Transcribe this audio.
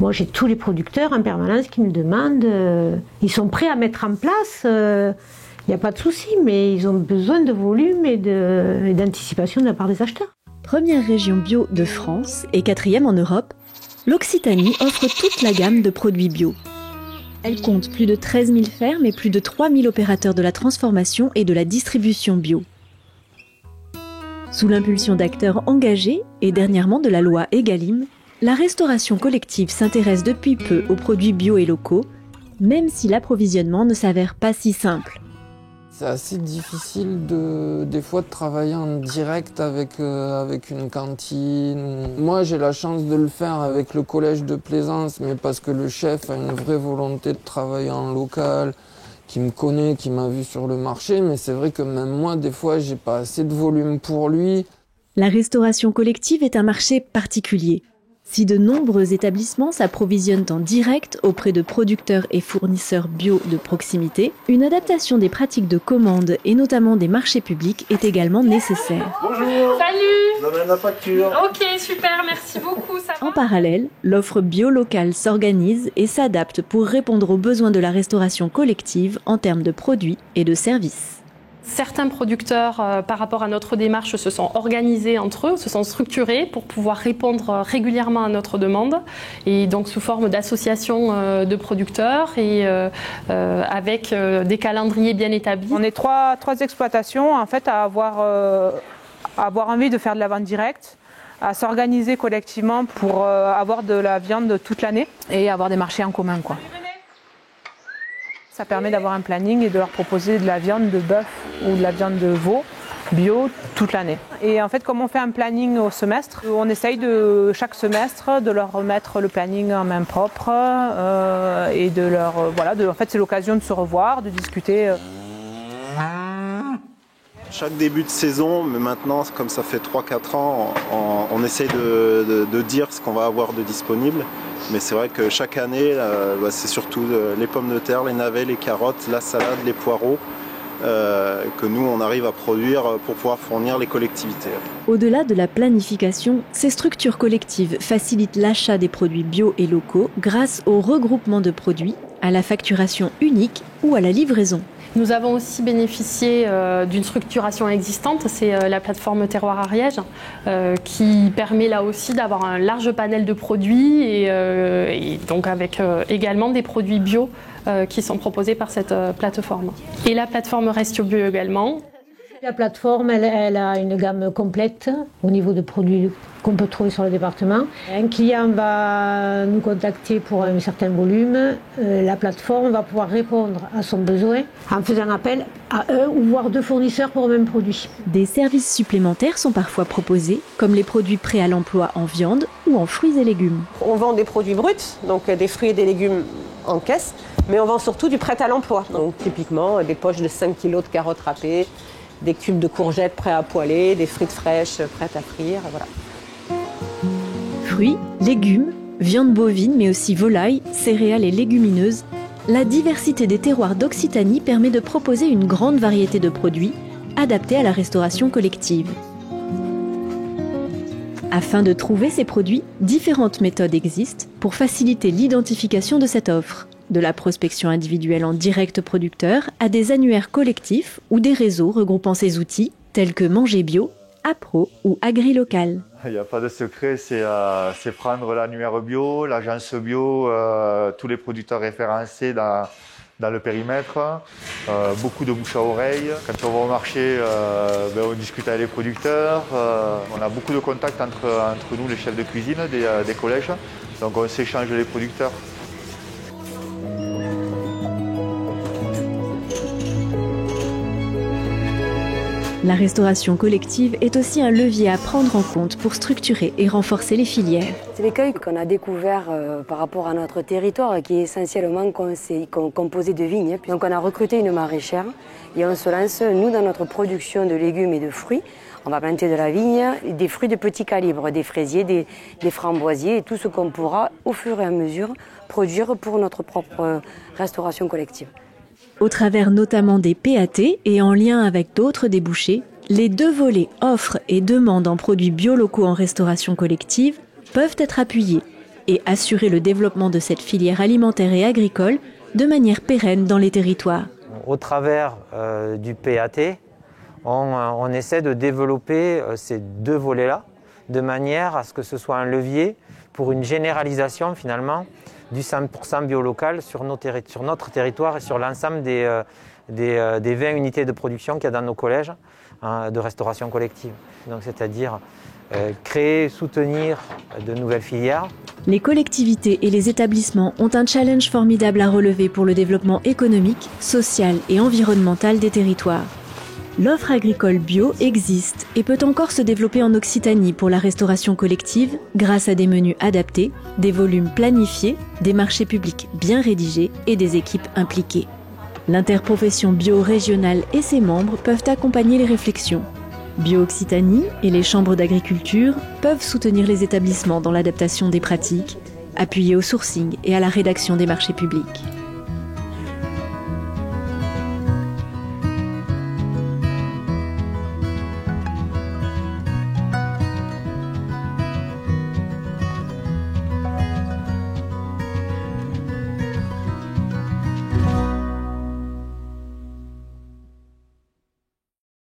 Moi, j'ai tous les producteurs en permanence qui me demandent, ils sont prêts à mettre en place, il n'y a pas de souci, mais ils ont besoin de volume et d'anticipation de la part des acheteurs. Première région bio de France et 4e en Europe, l'Occitanie offre toute la gamme de produits bio. Elle compte plus de 13 000 fermes et plus de 3 000 opérateurs de la transformation et de la distribution bio. Sous l'impulsion d'acteurs engagés et dernièrement de la loi Egalim, la restauration collective s'intéresse depuis peu aux produits bio et locaux, même si l'approvisionnement ne s'avère pas si simple. C'est assez difficile des fois de travailler en direct avec une cantine. Moi, j'ai la chance de le faire avec le collège de Plaisance, mais parce que le chef a une vraie volonté de travailler en local, qui me connaît, qui m'a vu sur le marché. Mais c'est vrai que même moi, des fois, j'ai pas assez de volume pour lui. La restauration collective est un marché particulier. Si de nombreux établissements s'approvisionnent en direct auprès de producteurs et fournisseurs bio de proximité, une adaptation des pratiques de commande et notamment des marchés publics est également nécessaire. Bonjour. Salut. Vous amène la facture. Ok, super, merci beaucoup. Ça va. En parallèle, l'offre bio locale s'organise et s'adapte pour répondre aux besoins de la restauration collective en termes de produits et de services. Certains producteurs, par rapport à notre démarche, se sont organisés entre eux, se sont structurés pour pouvoir répondre régulièrement à notre demande, et donc sous forme d'associations de producteurs et avec des calendriers bien établis. On est trois exploitations en fait à avoir envie de faire de la vente directe, à s'organiser collectivement pour avoir de la viande toute l'année et avoir des marchés en commun, quoi. Ça permet d'avoir un planning et de leur proposer de la viande de bœuf ou de la viande de veau bio toute l'année. Et en fait, comme on fait un planning au semestre, on essaye de chaque semestre de leur remettre le planning en main propre et de leur en fait, c'est l'occasion de se revoir, de discuter. Chaque début de saison, mais maintenant, comme ça fait 3-4 ans, on essaye de dire ce qu'on va avoir de disponible. Mais c'est vrai que chaque année, c'est surtout les pommes de terre, les navets, les carottes, la salade, les poireaux, que nous, on arrive à produire pour pouvoir fournir les collectivités. Au-delà de la planification, ces structures collectives facilitent l'achat des produits bio et locaux grâce au regroupement de produits, à la facturation unique ou à la livraison. Nous avons aussi bénéficié d'une structuration existante, c'est la plateforme Terroir Ariège, qui permet là aussi d'avoir un large panel de produits et donc avec également des produits bio qui sont proposés par cette plateforme. Et la plateforme Restio Bio également. La plateforme, elle a une gamme complète au niveau de produits qu'on peut trouver sur le département. Un client va nous contacter pour un certain volume. La plateforme va pouvoir répondre à son besoin en faisant appel à un ou voire deux fournisseurs pour le même produit. Des services supplémentaires sont parfois proposés, comme les produits prêts à l'emploi en viande ou en fruits et légumes. On vend des produits bruts, donc des fruits et des légumes en caisse, mais on vend surtout du prêt à l'emploi. Donc typiquement des poches de 5 kg de carottes râpées, des cubes de courgettes prêts à poêler, des frites fraîches prêtes à frire, voilà. Fruits, légumes, viande bovine, mais aussi volailles, céréales et légumineuses, la diversité des terroirs d'Occitanie permet de proposer une grande variété de produits adaptés à la restauration collective. Afin de trouver ces produits, différentes méthodes existent pour faciliter l'identification de cette offre. De la prospection individuelle en direct producteur à des annuaires collectifs ou des réseaux regroupant ces outils tels que Manger Bio, Appro ou Agri-Local. Il n'y a pas de secret, c'est prendre l'annuaire bio, l'agence bio, tous les producteurs référencés dans le périmètre, beaucoup de bouche à oreille. Quand on va au marché, on discute avec les producteurs, on a beaucoup de contacts entre nous, les chefs de cuisine des collèges, donc on s'échange les producteurs. La restauration collective est aussi un levier à prendre en compte pour structurer et renforcer les filières. C'est l'écueil qu'on a découvert par rapport à notre territoire qui est essentiellement composé de vignes. Donc on a recruté une maraîchère et on se lance, nous, dans notre production de légumes et de fruits. On va planter de la vigne, des fruits de petit calibre, des fraisiers, des framboisiers et tout ce qu'on pourra au fur et à mesure produire pour notre propre restauration collective. Au travers notamment des PAT et en lien avec d'autres débouchés, les deux volets offre et demande en produits bio locaux en restauration collective peuvent être appuyés et assurer le développement de cette filière alimentaire et agricole de manière pérenne dans les territoires. Au travers du PAT, on essaie de développer ces deux volets-là de manière à ce que ce soit un levier pour une généralisation finalement du 100% bio local sur notre territoire et sur l'ensemble des 20 unités de production qu'il y a dans nos collèges de restauration collective. Donc, c'est-à-dire créer, soutenir de nouvelles filières. Les collectivités et les établissements ont un challenge formidable à relever pour le développement économique, social et environnemental des territoires. L'offre agricole bio existe et peut encore se développer en Occitanie pour la restauration collective grâce à des menus adaptés, des volumes planifiés, des marchés publics bien rédigés et des équipes impliquées. L'interprofession bio régionale et ses membres peuvent accompagner les réflexions. Bio Occitanie et les chambres d'agriculture peuvent soutenir les établissements dans l'adaptation des pratiques, appuyer au sourcing et à la rédaction des marchés publics.